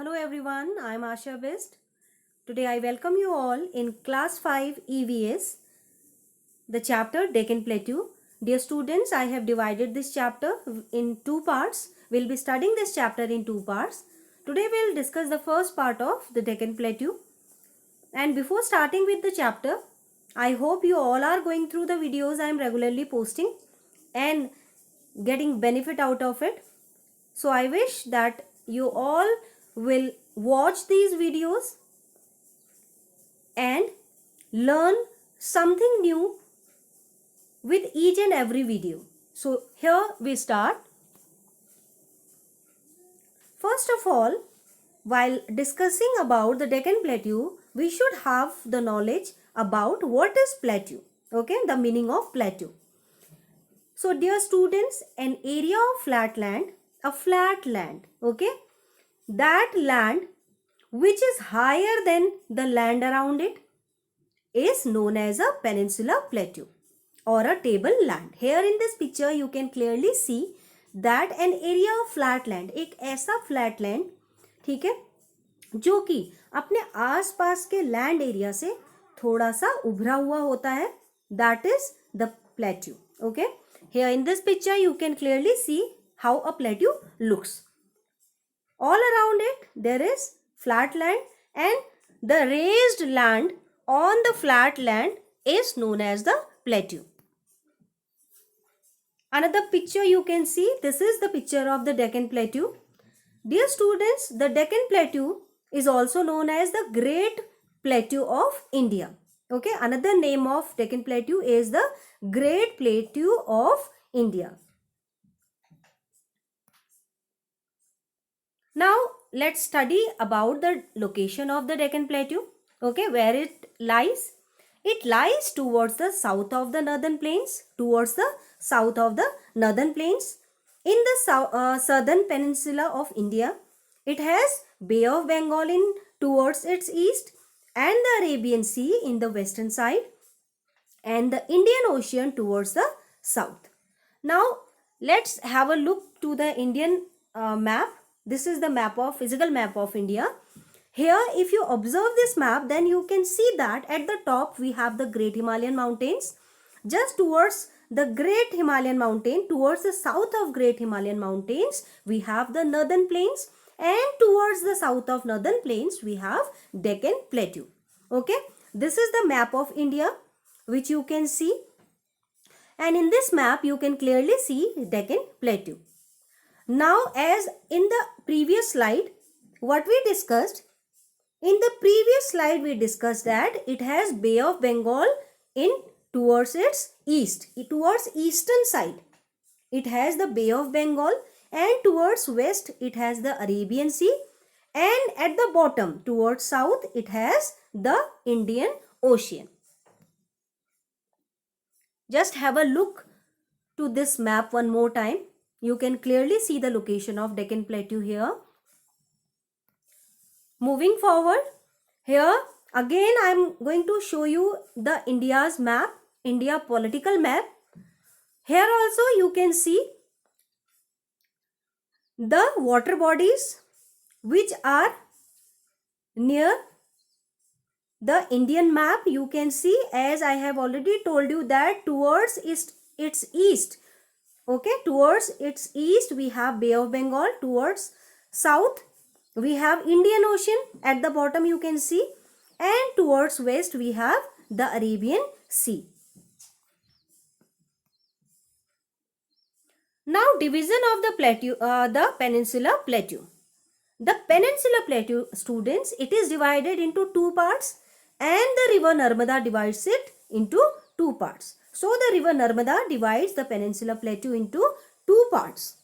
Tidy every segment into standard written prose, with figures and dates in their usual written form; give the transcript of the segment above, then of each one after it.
Hello everyone, I am Asha Best. Today I welcome you all in class 5 EVS, the chapter Deccan Plateau. Dear students, I have divided this chapter in two parts. We'll be studying this chapter in two parts. Today we'll discuss the first part of the Deccan Plateau. And before starting with the chapter, I hope you all are going through the videos I am regularly posting and getting benefit out of it. So I wish that you all will watch these videos and learn something new with each and every video. So here we start. First of all, while discussing about the Deccan Plateau, we should have the knowledge about what is plateau. Okay, the meaning of plateau. So dear students, an area of flat land, a flat land, okay, that land which is higher than the land around it is known as a peninsular plateau or a table land. Here in this picture you can clearly see that an area of flat land, एक ऐसा flat land, ठीक है, जो कि अपने आसपास के land area से थोड़ा सा उभरा हुआ होता है, that is the plateau. Okay, here in this picture you can clearly see how a plateau looks. All around it there is flat land, and the raised land on the flat land is known as the plateau. Another picture you can see, this is the picture of the Deccan Plateau. Dear students, the Deccan Plateau is also known as the Great Plateau of India. Okay, another name of Deccan Plateau is the Great Plateau of India. Now let's study about the location of the Deccan Plateau. Okay, where it lies. It lies towards the south of the northern plains, in the southern peninsula of India. It has Bay of Bengal in towards its east, and the Arabian Sea in the western side, and the Indian Ocean towards the south. Now let's have a look to the Indian map. This is the physical map of India. Here if you observe this map, then you can see that at the top we have the Great Himalayan Mountains. Just towards the Great Himalayan Mountain, towards the south of Great Himalayan Mountains, we have the Northern Plains, and towards the south of Northern Plains we have Deccan Plateau. Okay, this is the map of India which you can see, and in this map you can clearly see Deccan Plateau. Now, as in the previous slide, what we discussed, in the previous slide we discussed that it has Bay of Bengal in towards its east, towards eastern side. It has the Bay of Bengal, and towards west it has the Arabian Sea, and at the bottom towards south it has the Indian Ocean. Just have a look to this map one more time. You can clearly see the location of Deccan Plateau here. Moving forward, here again I am going to show you the India's map, India political map. Here also you can see the water bodies which are near the Indian map. You can see, as I have already told you, that towards its east, okay, towards its east we have Bay of Bengal, towards south we have Indian Ocean, at the bottom you can see, and towards west we have the Arabian Sea. Now division of the plateau, the Peninsular Plateau. The Peninsular Plateau, students, it is divided into two parts, and the river Narmada divides it into two parts. So the river Narmada divides the Peninsular Plateau into two parts,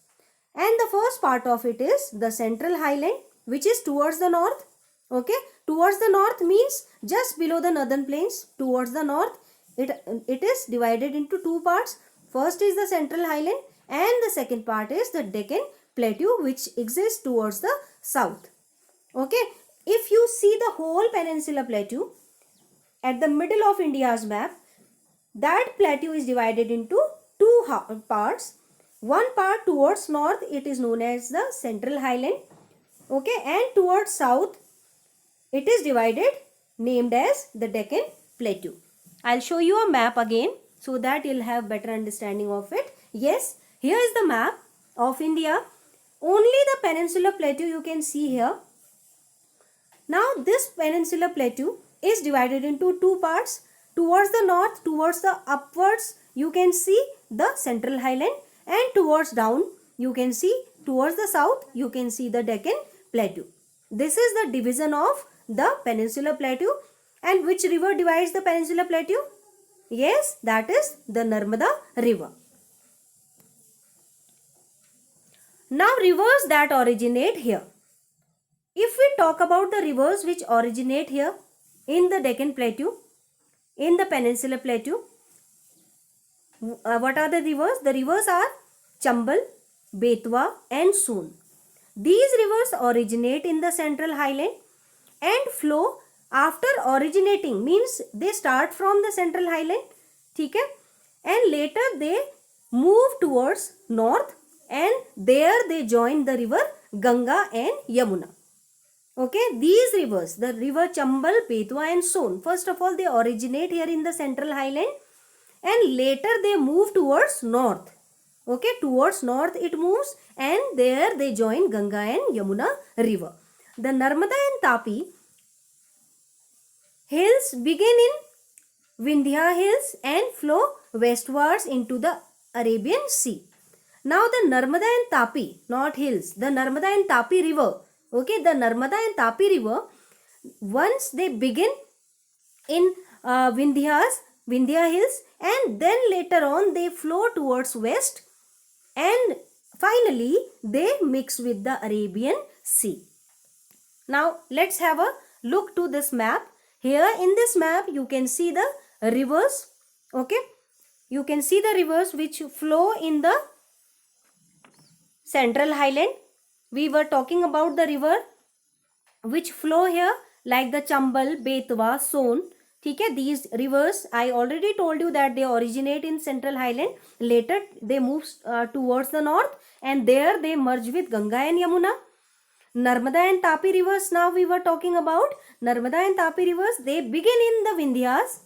and the first part of it is the Central Highland, which is towards the north. Okay, towards the north means just below the northern plains. Towards the north it is divided into two parts. First is the Central Highland, and the second part is the Deccan Plateau, which exists towards the south. Okay, if you see the whole Peninsular Plateau at the middle of India's map, that plateau is divided into two parts. One part towards north, it is known as the Central Highland, Okay, and towards south it is divided, named as the Deccan Plateau. I'll show you a map again so that you'll have better understanding of it. Yes, here is the map of India. Only the Peninsular Plateau you can see here. Now this Peninsular Plateau is divided into two parts. Towards the north, towards the upwards, you can see the Central Highland, and towards down, you can see, towards the south, you can see the Deccan Plateau. This is the division of the Peninsular Plateau. And which river divides the Peninsular Plateau? Yes, that is the Narmada River. Now rivers that originate here. If we talk about the rivers which originate here in the Deccan Plateau, in the Peninsular Plateau, what are the rivers? The rivers are Chambal, Betwa and Son. These rivers originate in the Central Highland and flow after originating, means they start from the Central Highland, ठीक है, and later they move towards north and there they join the river Ganga and Yamuna. Okay, these rivers, the river Chambal, Betwa and Son, first of all they originate here in the Central Highland and later they move towards north. Okay, towards north it moves and there they join Ganga and Yamuna river. The Narmada and Tapi hills begin in Vindhya hills and flow westwards into the Arabian Sea. Now the Narmada and Tapi, not hills, the Narmada and Tapi river. Okay, the Narmada and Tapi river, once they begin in Vindhya hills and then later on they flow towards west and finally they mix with the Arabian Sea. Now let's have a look to this map. Here in this map you can see the rivers. Okay, you can see the rivers which flow in the Central Highland. We were talking about the river which flow here like the Chambal, Betwa, Son. Okay, these rivers I already told you that they originate in Central Highland. Later they move towards the north and there they merge with Ganga and Yamuna. Narmada and Tapi rivers, now we were talking about Narmada and Tapi rivers, they begin in the Vindhyas.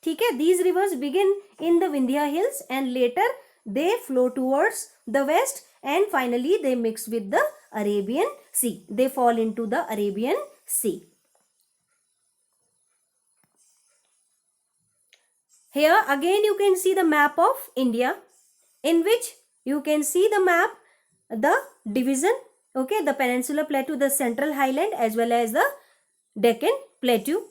Okay, these rivers begin in the Vindhya hills and later they flow towards the west and finally they mix with the Arabian Sea. They fall into the Arabian Sea. Here again you can see the map of India, in which you can see the map, the division, okay, the Peninsular Plateau, the Central Highland as well as the Deccan Plateau.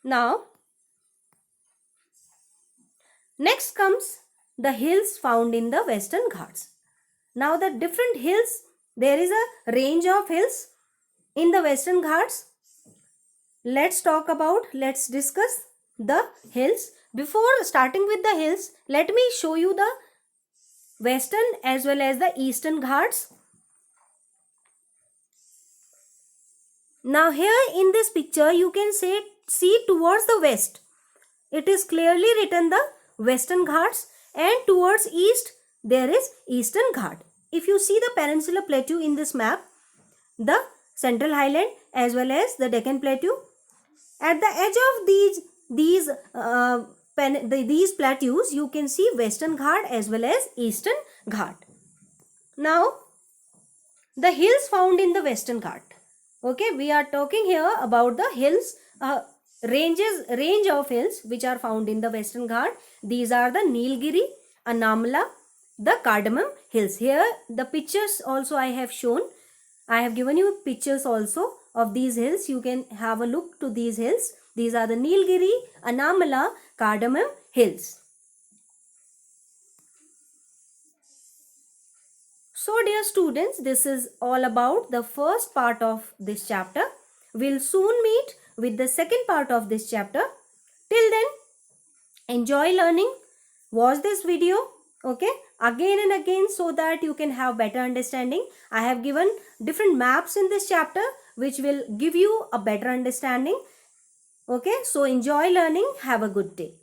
Now next comes the hills found in the Western Ghats. Now the different hills, there is a range of hills in the Western Ghats. Let's discuss the hills. Before starting with the hills, let me show you the Western as well as the Eastern Ghats. Now here in this picture you can see towards the west. It is clearly written the Western Ghats and towards east there is Eastern Ghat. If you see the Peninsular Plateau in this map, the Central Highland as well as the Deccan Plateau, at the edge of these plateaus you can see Western Ghat as well as Eastern Ghat. Now the hills found in the Western Ghat. Okay, we are talking here about the hills, range of hills which are found in the Western Ghat. These are the Nilgiri, Anamala, the Cardamom hills. Here the pictures also I have shown. I have given you pictures also of these hills. You can have a look to these hills. These are the Nilgiri, Anamala, Cardamom hills. So dear students, this is all about the first part of this chapter. We'll soon meet with the second part of this chapter. Till then, enjoy learning. Watch this video, okay, again and again so that you can have better understanding. I have given different maps in this chapter which will give you a better understanding. Okay, so enjoy learning. Have a good day.